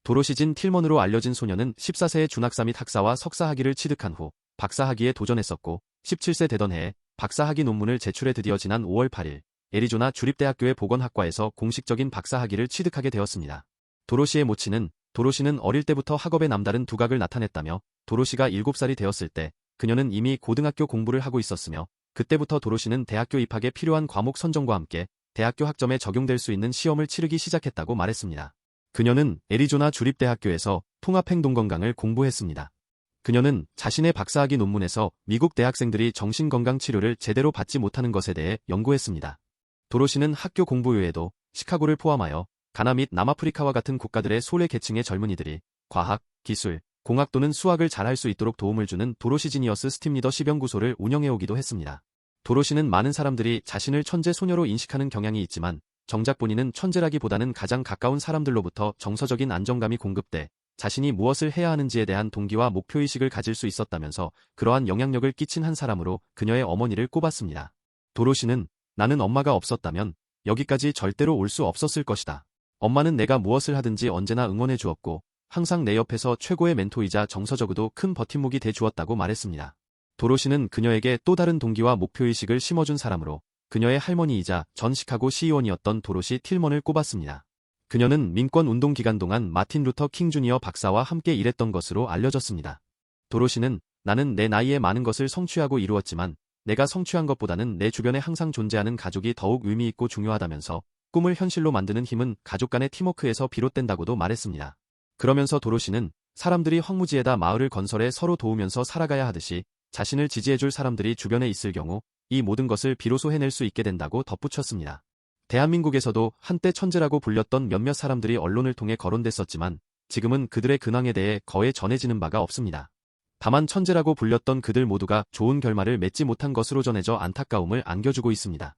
도로시진 틸먼으로 알려진 소녀는 14세에 준학사 및 학사와 석사 학위를 취득한 후 박사 학위에 도전했었고 17세 되던 해에 박사 학위 논문을 제출해 드디어 지난 5월 8일 애리조나 주립대학교의 보건학과에서 공식적인 박사 학위를 취득하게 되었습니다. 도로시의 모친은 도로시는 어릴 때부터 학업에 남다른 두각을 나타냈다며 도로시가 7살이 되었을 때 그녀는 이미 고등학교 공부를 하고 있었으며 그때부터 도로시는 대학교 입학에 필요한 과목 선정과 함께 대학교 학점에 적용될 수 있는 시험을 치르기 시작했다고 말했습니다. 그녀는 애리조나 주립대학교에서 통합행동건강을 공부했습니다. 그녀는 자신의 박사학위 논문에서 미국 대학생들이 정신건강 치료를 제대로 받지 못하는 것에 대해 연구했습니다. 도로시는 학교 공부 외에도 시카고를 포함하여 가나 및 남아프리카와 같은 국가들의 소외 계층의 젊은이들이 과학, 기술, 공학 또는 수학을 잘할 수 있도록 도움을 주는 도로시 지니어스 스팀 리더십 연구소를 운영해오기도 했습니다. 도로시는 많은 사람들이 자신을 천재 소녀로 인식하는 경향이 있지만 정작 본인은 천재라기보다는 가장 가까운 사람들로부터 정서적인 안정감이 공급돼 자신이 무엇을 해야 하는지에 대한 동기와 목표의식을 가질 수 있었다면서 그러한 영향력을 끼친 한 사람으로 그녀의 어머니를 꼽았습니다. 도로시는 나는 엄마가 없었다면 여기까지 절대로 올 수 없었을 것이다. 엄마는 내가 무엇을 하든지 언제나 응원해 주었고 항상 내 옆에서 최고의 멘토이자 정서적으로도 큰 버팀목이 돼 주었다고 말했습니다. 도로시는 그녀에게 또 다른 동기와 목표의식을 심어준 사람으로 그녀의 할머니이자 전 시카고 시의원이었던 도로시 틸먼을 꼽았습니다. 그녀는 민권운동 기간 동안 마틴 루터 킹 주니어 박사와 함께 일했던 것으로 알려졌습니다. 도로시는 나는 내 나이에 많은 것을 성취하고 이루었지만 내가 성취한 것보다는 내 주변에 항상 존재하는 가족이 더욱 의미있고 중요하다면서 꿈을 현실로 만드는 힘은 가족 간의 팀워크에서 비롯된다고도 말했습니다. 그러면서 도로시는 사람들이 황무지에다 마을을 건설해 서로 도우면서 살아가야 하듯이 자신을 지지해줄 사람들이 주변에 있을 경우 이 모든 것을 비로소 해낼 수 있게 된다고 덧붙였습니다. 대한민국에서도 한때 천재라고 불렸던 몇몇 사람들이 언론을 통해 거론됐었지만 지금은 그들의 근황에 대해 거의 전해지는 바가 없습니다. 다만 천재라고 불렸던 그들 모두가 좋은 결말을 맺지 못한 것으로 전해져 안타까움을 안겨주고 있습니다.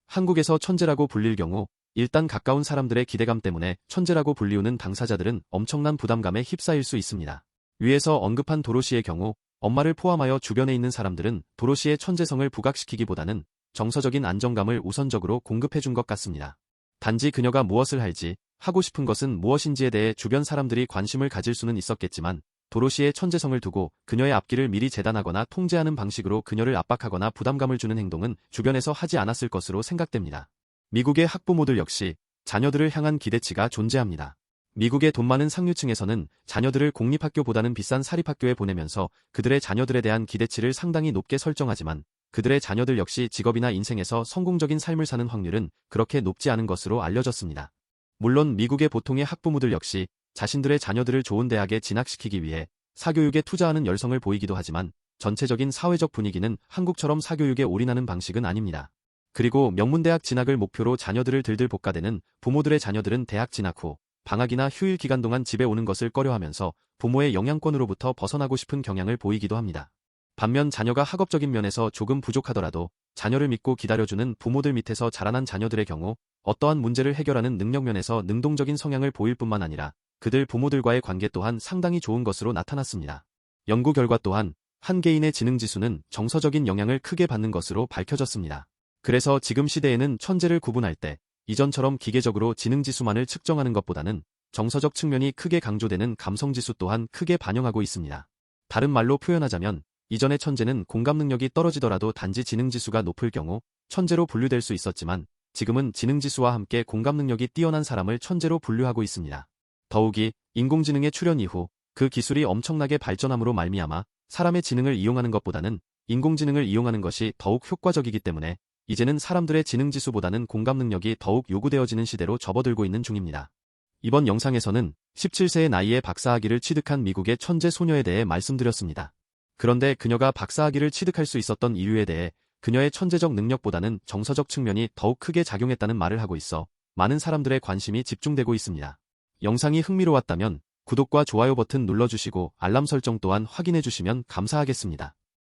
한국에서 천재라고 불릴 경우 일단 가까운 사람들의 기대감 때문에 천재라고 불리우는 당사자들은 엄청난 부담감에 휩싸일 수 있습니다. 위에서 언급한 도로시의 경우 엄마를 포함하여 주변에 있는 사람들은 도로시의 천재성을 부각시키기보다는 정서적인 안정감을 우선적으로 공급해준 것 같습니다. 단지 그녀가 무엇을 할지, 하고 싶은 것은 무엇인지에 대해 주변 사람들이 관심을 가질 수는 있었겠지만 도로시의 천재성을 두고 그녀의 앞길을 미리 재단하거나 통제하는 방식으로 그녀를 압박하거나 부담감을 주는 행동은 주변에서 하지 않았을 것으로 생각됩니다. 미국의 학부모들 역시 자녀들을 향한 기대치가 존재합니다. 미국의 돈 많은 상류층에서는 자녀들을 공립학교보다는 비싼 사립학교에 보내면서 그들의 자녀들에 대한 기대치를 상당히 높게 설정하지만 그들의 자녀들 역시 직업이나 인생에서 성공적인 삶을 사는 확률은 그렇게 높지 않은 것으로 알려졌습니다. 물론 미국의 보통의 학부모들 역시 자신들의 자녀들을 좋은 대학에 진학시키기 위해 사교육에 투자하는 열성을 보이기도 하지만 전체적인 사회적 분위기는 한국처럼 사교육에 올인하는 방식은 아닙니다. 그리고 명문대학 진학을 목표로 자녀들을 들들 볶아대는 부모들의 자녀들은 대학 진학 후 방학이나 휴일 기간 동안 집에 오는 것을 꺼려하면서 부모의 영향권으로부터 벗어나고 싶은 경향을 보이기도 합니다. 반면 자녀가 학업적인 면에서 조금 부족하더라도 자녀를 믿고 기다려주는 부모들 밑에서 자라난 자녀들의 경우 어떠한 문제를 해결하는 능력 면에서 능동적인 성향을 보일 뿐만 아니라 그들 부모들과의 관계 또한 상당히 좋은 것으로 나타났습니다. 연구 결과 또한 한 개인의 지능지수는 정서적인 영향을 크게 받는 것으로 밝혀졌습니다. 그래서 지금 시대에는 천재를 구분할 때 이전처럼 기계적으로 지능지수만을 측정하는 것보다는 정서적 측면이 크게 강조되는 감성지수 또한 크게 반영하고 있습니다. 다른 말로 표현하자면 이전의 천재는 공감 능력이 떨어지더라도 단지 지능지수가 높을 경우 천재로 분류될 수 있었지만 지금은 지능지수와 함께 공감 능력이 뛰어난 사람을 천재로 분류하고 있습니다. 더욱이 인공지능의 출현 이후 그 기술이 엄청나게 발전함으로 말미암아 사람의 지능을 이용하는 것보다는 인공지능을 이용하는 것이 더욱 효과적이기 때문에 이제는 사람들의 지능지수보다는 공감 능력이 더욱 요구되어지는 시대로 접어들고 있는 중입니다. 이번 영상에서는 17세의 나이에 박사학위를 취득한 미국의 천재 소녀에 대해 말씀드렸습니다. 그런데 그녀가 박사학위를 취득할 수 있었던 이유에 대해 그녀의 천재적 능력보다는 정서적 측면이 더욱 크게 작용했다는 말을 하고 있어 많은 사람들의 관심이 집중되고 있습니다. 영상이 흥미로웠다면 구독과 좋아요 버튼 눌러주시고 알람 설정 또한 확인해주시면 감사하겠습니다.